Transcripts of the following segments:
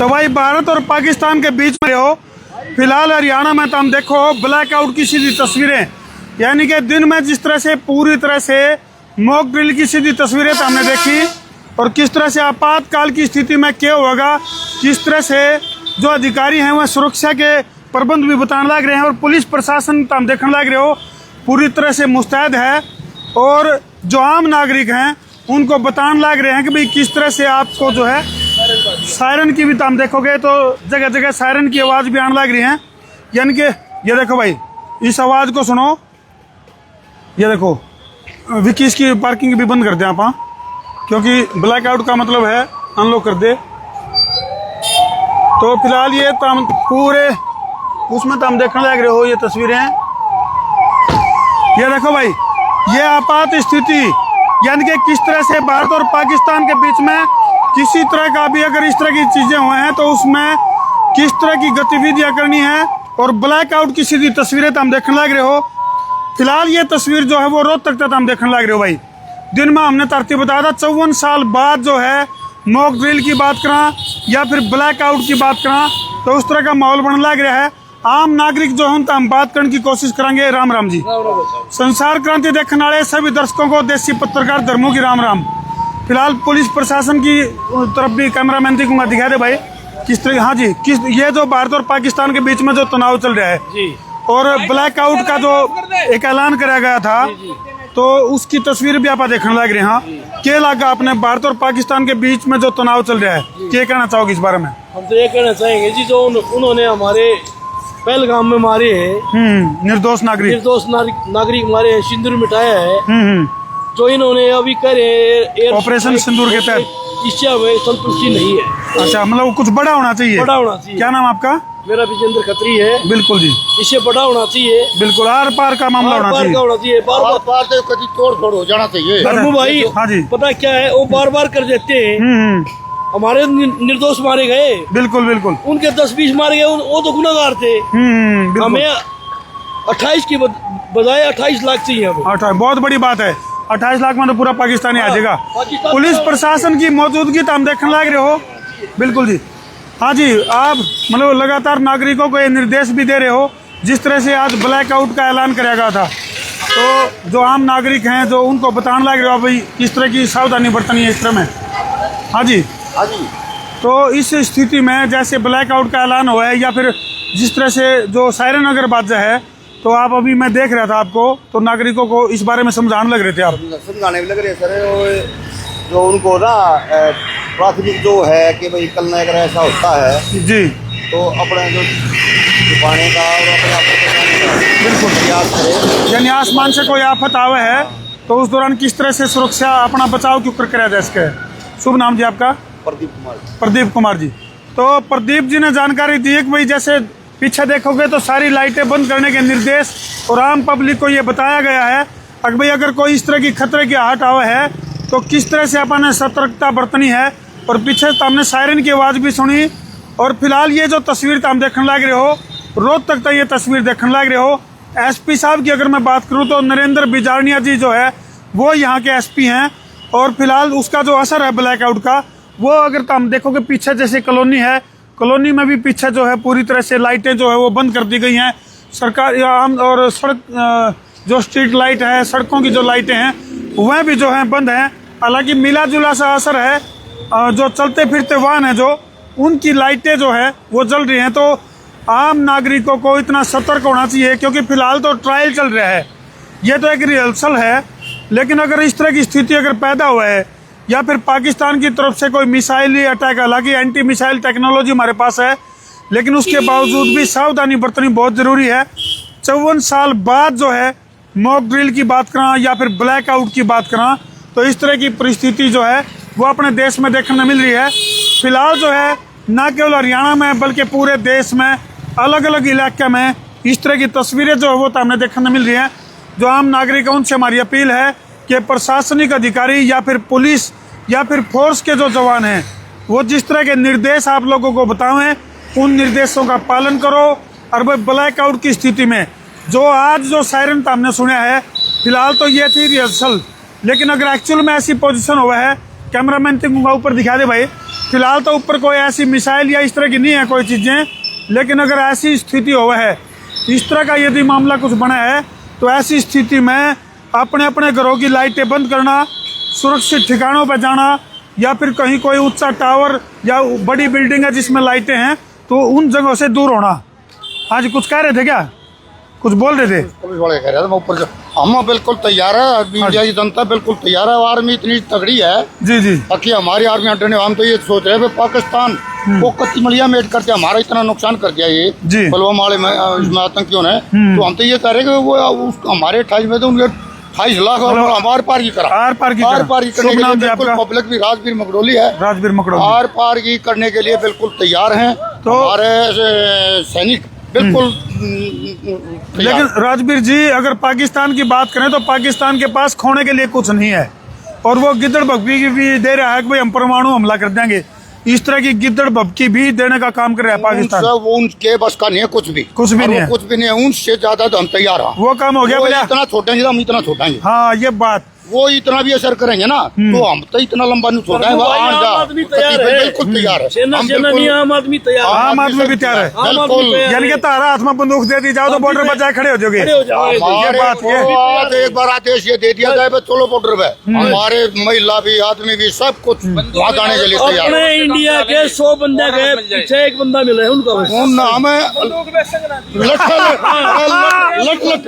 तो भाई भारत और पाकिस्तान के बीच में हो फिलहाल हरियाणा में तो हम देखो ब्लैकआउट की सीधी तस्वीरें, यानी कि दिन में जिस तरह से पूरी तरह से मॉक ड्रिल की सीधी तस्वीरें तो हमने देखी और किस तरह से आपातकाल की स्थिति में क्या होगा, किस तरह से जो अधिकारी हैं वह सुरक्षा के प्रबंध भी बताने लग रहे हैं और पुलिस प्रशासन तो हम देखने लग रहे हो पूरी तरह से मुस्तैद है और जो आम नागरिक हैं उनको बताने लग रहे हैं कि भाई किस तरह से आपको जो है सायरन की भी तो हम देखोगे तो जगह जगह सायरन की आवाज़ भी आने लग रही है। यानी कि ये देखो भाई इस आवाज़ को सुनो, ये देखो विकीज की पार्किंग भी बंद कर दें आप, क्योंकि ब्लैकआउट का मतलब है अनलॉक कर दे। तो फिलहाल ये तो हम पूरे उसमें तो हम देखने लग रहे हो ये तस्वीरें, ये देखो भाई ये आपात स्थिति, यानी कि किस तरह से भारत और पाकिस्तान के बीच में किसी तरह का भी अगर इस तरह की चीजें हुए हैं तो उसमें किस तरह की गतिविधियां करनी है और ब्लैकआउट की सीधी तस्वीरें तो हम देखने लग रहे हो। फिलहाल ये तस्वीर जो है वो रोहतक तक हम देखने लग रहे हो भाई। दिन में हमने तरतीब बताया था 54 साल बाद जो है मॉक ड्रिल की बात करा या फिर ब्लैकआउट की बात करा तो उस तरह का माहौल बनने लग रहा है। आम नागरिक जो हैं तो हम बात करने की कोशिश करेंगे। राम राम जी। संसार क्रांति देखने वाले सभी दर्शकों को देसी पत्रकार धर्मों की राम राम। फिलहाल पुलिस प्रशासन की तरफ भी कैमरामैन को दिखा दे भाई किस तरह। हाँ जी, किस ये जो भारत और पाकिस्तान के बीच में जो तनाव चल रहा है जी। और ब्लैकआउट का जो एक ऐलान कराया गया था तो उसकी तस्वीर भी आप देखने लग रहे हैं। हाँ, क्या लगा अपने भारत और पाकिस्तान के बीच में जो तनाव चल रहा है, क्या कहना चाहोगे इस बारे में? हम तो ये कहना चाहेंगे जी जो उन्होंने हमारे पहलगाम में मारे हैं निर्दोष नागरिक मारे हैं, सिंदूर मिटाया है जो इन्होंने अभी करे ऑपरेशन सिंदूर के तहत, इससे हमें संतुष्टि नहीं है। अच्छा, मतलब कुछ बड़ा होना चाहिए। बड़ा होना चाहिए। क्या नाम आपका? मेरा विजेंद्र खत्री है। बिल्कुल जी, इससे बड़ा होना चाहिए। बिल्कुल आर पार का मामला होना चाहिए। बार बार कभी तोड़ फोड़ हो जाना चाहिए। धर्मू भाई हाँ जी, पता क्या है वो बार बार कर देते हैं। हमारे निर्दोष मारे गए, बिल्कुल बिल्कुल, उनके 10-20 मारे गए, वो तो गुनाहगार थे। हमें 28 की बजाय 28 लाख चाहिए। बहुत बड़ी बात है, 28 लाख में तो पूरा पाकिस्तानी आ जाएगा। पुलिस प्रशासन की मौजूदगी तो हम देखने लग रहे हो। बिल्कुल जी, हाँ जी, आप मतलब लगातार नागरिकों को ये निर्देश भी दे रहे हो जिस तरह से आज ब्लैकआउट का ऐलान किया गया था तो जो आम नागरिक हैं जो उनको बताने लग रहे हो भाई किस तरह की सावधानी बरतनी है इस तरह में। हाँ जी, हाँ जी। तो इस स्थिति में जैसे ब्लैकआउट का ऐलान हुआ है या फिर जिस तरह से जो सायरन अगर बाजा है तो आप अभी मैं देख रहा था आपको तो नागरिकों को इस बारे में समझाने लग रहे थे। आप समझाने भी लग रहे सर, और जो उनको ना प्राथमिक जो है कि भाई कल अगर ऐसा होता है जी तो अपने जो छुपाने का और अपने बिल्कुल प्रयास करें, यानी आसमान से कोई आफत आवे है तो उस दौरान किस तरह से सुरक्षा अपना बचाव क्यों कराया जाए इसके। शुभ नाम जी आपका? प्रदीप कुमार जी। तो प्रदीप जी ने जानकारी दी है कि भाई जैसे पीछे देखोगे तो सारी लाइटें बंद करने के निर्देश और आम पब्लिक को ये बताया गया है कि भाई अगर कोई इस तरह की खतरे की आहट आवे है तो किस तरह से अपन सतर्कता बरतनी है। और पीछे तो हमने सायरन की आवाज़ भी सुनी और फिलहाल ये जो तस्वीर तो हम देखने लग रहे हो रोहतक तक ये तस्वीर देखने लग रहे हो। एसपी साहब की अगर मैं बात करूँ तो नरेंद्र बिजारनिया जी जो है वो यहाँ के एसपी हैं और फिलहाल उसका जो असर है ब्लैकआउट का वो अगर तो हम देखोगे पीछे जैसे कॉलोनी है, कॉलोनी में भी पीछे जो है पूरी तरह से लाइटें जो है वो बंद कर दी गई हैं। सरकार और सड़क जो स्ट्रीट लाइट है, सड़कों की जो लाइटें हैं वह भी जो है बंद हैं। हालांकि मिला जुला सा असर है, जो चलते फिरते वाहन है जो उनकी लाइटें जो है वो जल रही हैं। तो आम नागरिकों को इतना सतर्क होना चाहिए क्योंकि फिलहाल तो ट्रायल चल रहा है, ये तो एक रिहर्सल है। लेकिन अगर इस तरह की स्थिति अगर पैदा हुआ है या फिर पाकिस्तान की तरफ से कोई मिसाइली अटैक, हालांकि एंटी मिसाइल टेक्नोलॉजी हमारे पास है लेकिन उसके बावजूद भी सावधानी बरतनी बहुत ज़रूरी है। 54 साल बाद जो है मॉक ड्रिल की बात करा या फिर ब्लैकआउट की बात करा तो इस तरह की परिस्थिति जो है वो अपने देश में देखने मिल रही है। फिलहाल जो है न केवल हरियाणा में बल्कि पूरे देश में अलग अलग इलाके में इस तरह की तस्वीरें जो है वो तो हमें देखने मिल रही हैं। जो आम नागरिक हैं उनसे हमारी अपील है कि प्रशासनिक अधिकारी या फिर पुलिस या फिर फोर्स के जो जवान हैं वो जिस तरह के निर्देश आप लोगों को बताएं उन निर्देशों का पालन करो। और भाई ब्लैकआउट की स्थिति में जो आज जो सायरन हमने सुना है फिलहाल तो ये थी रिहर्सल, लेकिन अगर एक्चुअल में ऐसी पोजीशन हुआ है कैमरामैन को ऊपर दिखा दे भाई। फिलहाल तो ऊपर कोई ऐसी मिसाइल या इस तरह की नहीं है कोई चीज़ें, लेकिन अगर ऐसी स्थिति हो है, इस तरह का यदि मामला कुछ बना है, तो ऐसी स्थिति में अपने अपने घरों की लाइटें बंद करना, सुरक्षित ठिकानों पर जाना, या फिर कहीं कोई ऊंचा टावर या बड़ी बिल्डिंग है जिसमें लाइटें हैं, तो उन जगहों से दूर होना। हाँ जी, कुछ कह रहे थे क्या? कुछ बोल रहे थे? पुलिस वाले कह रहे थे ऊपर हम बिल्कुल तैयार है, इंडिया की जनता बिल्कुल तैयार है। आर्मी इतनी तगड़ी है जी जी, बाकी हमारी आर्मी अड्डे हम तो ये सोच रहे हैं पाकिस्तान को कच्ची मलिया मेट करके हमारा इतना नुकसान कर दिया ये जी। पुलवामा वाले में इसमें आतंकियों ने, तो हम तो ये कह रहे हैं कि वो हमारे 28 में तो उनके 28 लाख और आर पार की करा, आर पार की आर पार की करने शुभ के नाम लिए जी बिल्कुल आपका? पब्लिक भी राजवीर मकड़ोली है, राजवीर मकड़ोली। आर पार की करने के लिए बिल्कुल तैयार हैं। तो हमारे सैनिक बिल्कुल लेकिन राजवीर जी, अगर पाकिस्तान की बात करें तो पाकिस्तान के पास खोने के लिए कुछ नहीं है, और वो गिद्दड़ भभकी भी दे रहा है कि भाई हम परमाणु हमला कर देंगे। इस तरह की गिद्दड़ भभकी भी देने का काम कर रहा है पाकिस्तान। वो उनके बस का नहीं है कुछ भी नहीं है, कुछ भी नहीं है। उनसे ज्यादा तो हम तैयार हैं। वो काम हो गया भैया। इतना छोटे हैं हम इतना छोटा हैं। हाँ, ये बात वो इतना भी असर करेंगे ना तो हम तो इतना लंबा नहीं छोटा है। आम आदमी तैयार है, बिल्कुल तैयार है। सेना हम सेना नहीं, आम आदमी तैयार है। आम आदमी भी तैयार है, बिल्कुल। यानी कि तारा हाथ में बंदूक दे दी जाओ तो बॉर्डर पर जाए खड़े हो जाओगे। खड़े हो जाओगे। ये बात ये तो एक बार आदेश ये दे दिया जाए चलो बॉर्डर पे, हमारे महिला भी आदमी भी सब कुछ वहाँ जाने के लिए तैयार अपने है। इंडिया के 100 बंदे गए, पीछे एक बंदा मिला है उनका बस। हमें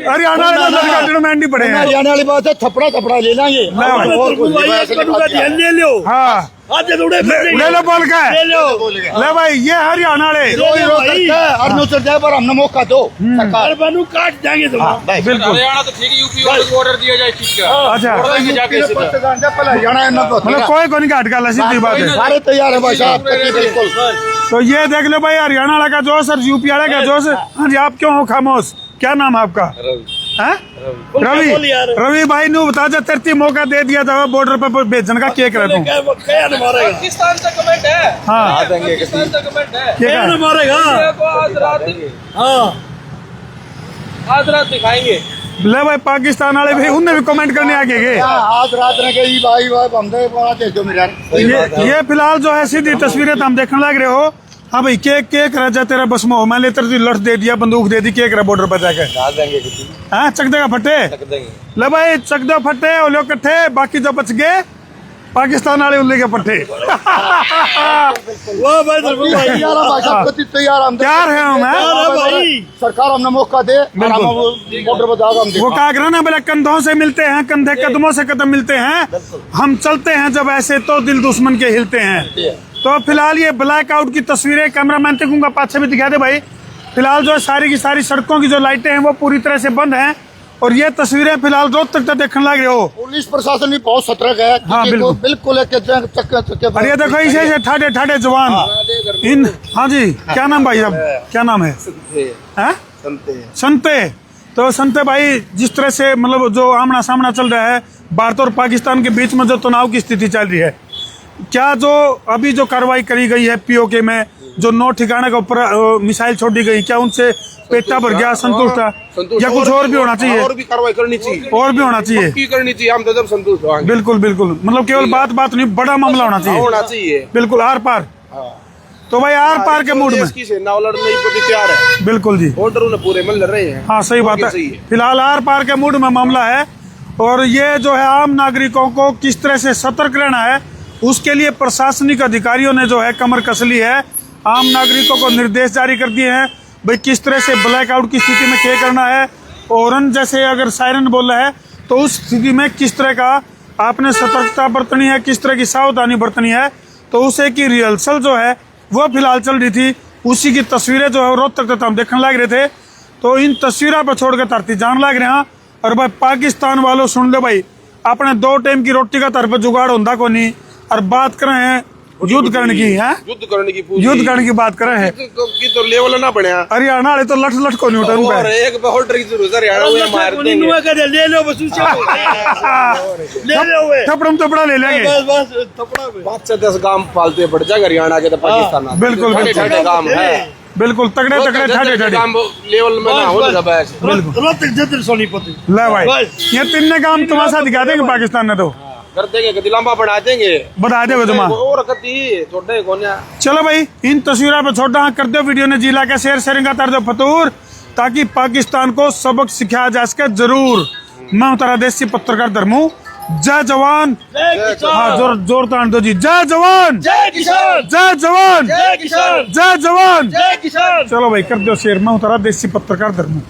हरियाणा में एंडी पड़े हैं। हरियाणा वाली बात है, थपड़ा थपड़ा ले लेंगे और कुछ नहीं, ऐसे नहीं बात है। ले लो, हाँ, आज थोड़े ले लो बोल के ले लो। ले भाई, ये हरियाणा वाले कोई रोक सकता है, हर न्यूज जाए पर हमने मौका दो सरकार। बानू काट देंगे तुम। बिल्कुल। हरियाणा तो ठीक है, यूपी वाले को ऑर्डर दिया जाए इस चीज का। अच्छा, हरियाणा मतलब कोई को नहीं काट का, सीधी बात है। सारे तैयार है भाई साहब, बिल्कुल। तो ये देख लो भाई, हरियाणा वाला का जोश और यूपी वाला का जोश। हाँ जी, आप क्यों हो खामोश? क्या नाम है आपका? हैं? रवि। रवि भाई ने बता जा, तरती मौका दे दिया था बॉर्डर पर भेजने का, क्या करे तू? क्या न मारेगा? पाकिस्तान से कमेंट है। हाँ, पाकिस्तान से कमेंट है। क्या न मारेगा? आज रात, हाँ, आज रात दिखाएंगे। ले भाई, पाकिस्तान वाले भी उनने भी कमेंट करने आगे गए। आज रात ने गई भाई हमने दो मिनट ये फिलहाल जो है सीधी तस्वीरें तो हम देखने लग रहे हो। हाँ भाई, केक राजा तेरा बस में हो, मैंने तेरे लठ दे दिया, बंदूक दे दी, केक रहा बॉर्डर पर जाके। हाँ, चक देगा फटे। ले भाई, चक दो फटे, ओ लो कट्ठे, बाकी जो बच गए पाकिस्तान वाले उल्ले के पट्टे। वाह भाई, दरबार भाई। तैयार है हम, हैं? भाई सरकार हमने मौका दे, बॉर्डर पर जाकर हम वो कहा करा ना, बोले कंधों से मिलते हैं, कंधे कदमों से कदम मिलते हैं, हम चलते हैं जब ऐसे तो दिल दुश्मन के हिलते हैं। तो फिलहाल ये ब्लैक आउट की तस्वीरें कैमरामैन तक उनका पाछे भी दिखा दे भाई। फिलहाल जो है सारी की सारी सड़कों की जो लाइटें हैं वो पूरी तरह से बंद हैं, और ये तस्वीरें फिलहाल रोहतक तक देखने लग रहे हो। पुलिस प्रशासन भी बहुत सतर्क है। हाँ, बिल्कुल। बिल्कुल और ये देखो इसे ठाडे ठाडे जवान इन। हाँ जी, क्या नाम भाई साहब, क्या नाम है? हैं? संते। तो संते भाई, जिस तरह से मतलब जो आमना सामना चल रहा है भारत और पाकिस्तान के बीच में, जो तनाव की स्थिति चल रही है, क्या जो अभी जो कार्रवाई करी गई है पीओके में, जो 9 ठिकाने के ऊपर मिसाइल छोड़ी गई, क्या उनसे पेटा भर गया, संतुष्ट है, या कुछ और भी होना चाहिए? और भी कार्रवाई करनी चाहिए, और भी होना चाहिए, की करनी चाहिए, हम तो जब संतुष्ट होंगे। बिल्कुल बिल्कुल, मतलब केवल बात नहीं, बड़ा मामला होना चाहिए, बिल्कुल आर पार। तो भाई आर पार के मूड में सेना लड़ने प्रति तैयार है, बिल्कुल जी, ऑर्डर उन्हें पूरे मिल रहे हैं। हाँ, सही बात है। फिलहाल आर पार के मूड में मामला है, और ये जो है आम नागरिकों को किस तरह से सतर्क रहना है, उसके लिए प्रशासनिक अधिकारियों ने जो है कमर कस ली है। आम नागरिकों को निर्देश जारी कर दिए हैं भाई किस तरह से ब्लैकआउट की स्थिति में क्या करना है। हॉर्न जैसे अगर सायरन बोल रहा है तो उस स्थिति में किस तरह का आपने सतर्कता बरतनी है, किस तरह की सावधानी बरतनी है। तो उसे की रिहर्सल जो है वो फिलहाल चल रही थी, उसी की तस्वीरें जो है रोहतक तक हम देखने लग रहे थे। तो इन तस्वीरों पर छोड़ कर तरती जान लग रहे हैं। और भाई पाकिस्तान वालों सुन लो भाई, अपने 2 टाइम की रोटी का तरफ जुगाड़ होता को नहीं, और बात कर रहे हैं युद्ध करने की, है युद्ध करने की बात कर रहे हैं की तो लेवल ना बढ़िया। हरियाणा वाले तो लठ लठ को नहीं उठा और एक बहुत ट्रिक जरूर हरियाणा में मार देंगे। ले लो बस, ले लो थपड़म थपड़ा ले लेंगे, बस थपड़ा में 5 से 10 गांव पालते पड़ जाएगा हरियाणा के तो पाकिस्तान में। बिल्कुल ठंडे गांव है, बिल्कुल तगड़े ठाडे ठाडे लेवल में ना हो रोहतक जदर सोनीपत। ले भाई, ये 3 काम तुम्हारा दिखा देंगे पाकिस्तान ने। तो कर देंगे कति लंबा बना देंगे बता दे तुम और कति छोटे कोन्या चलो भाई इन तस्वीरों पे छोटा कर दो वीडियो ने जिला के शेयर का कर दो फतूर ताकि पाकिस्तान को सबक सिखाया जा सके जरूर। मैं हूं तारा देसी पत्रकार धर्मू। जय जवान हाँ जोर तान दो जी। जय जवान जय किसान, जय जवान जय किसान, जय जवान। जय किसान। चलो भाई कर दो शेयर। मैं हूं तारा देसी पत्रकार धर्मू।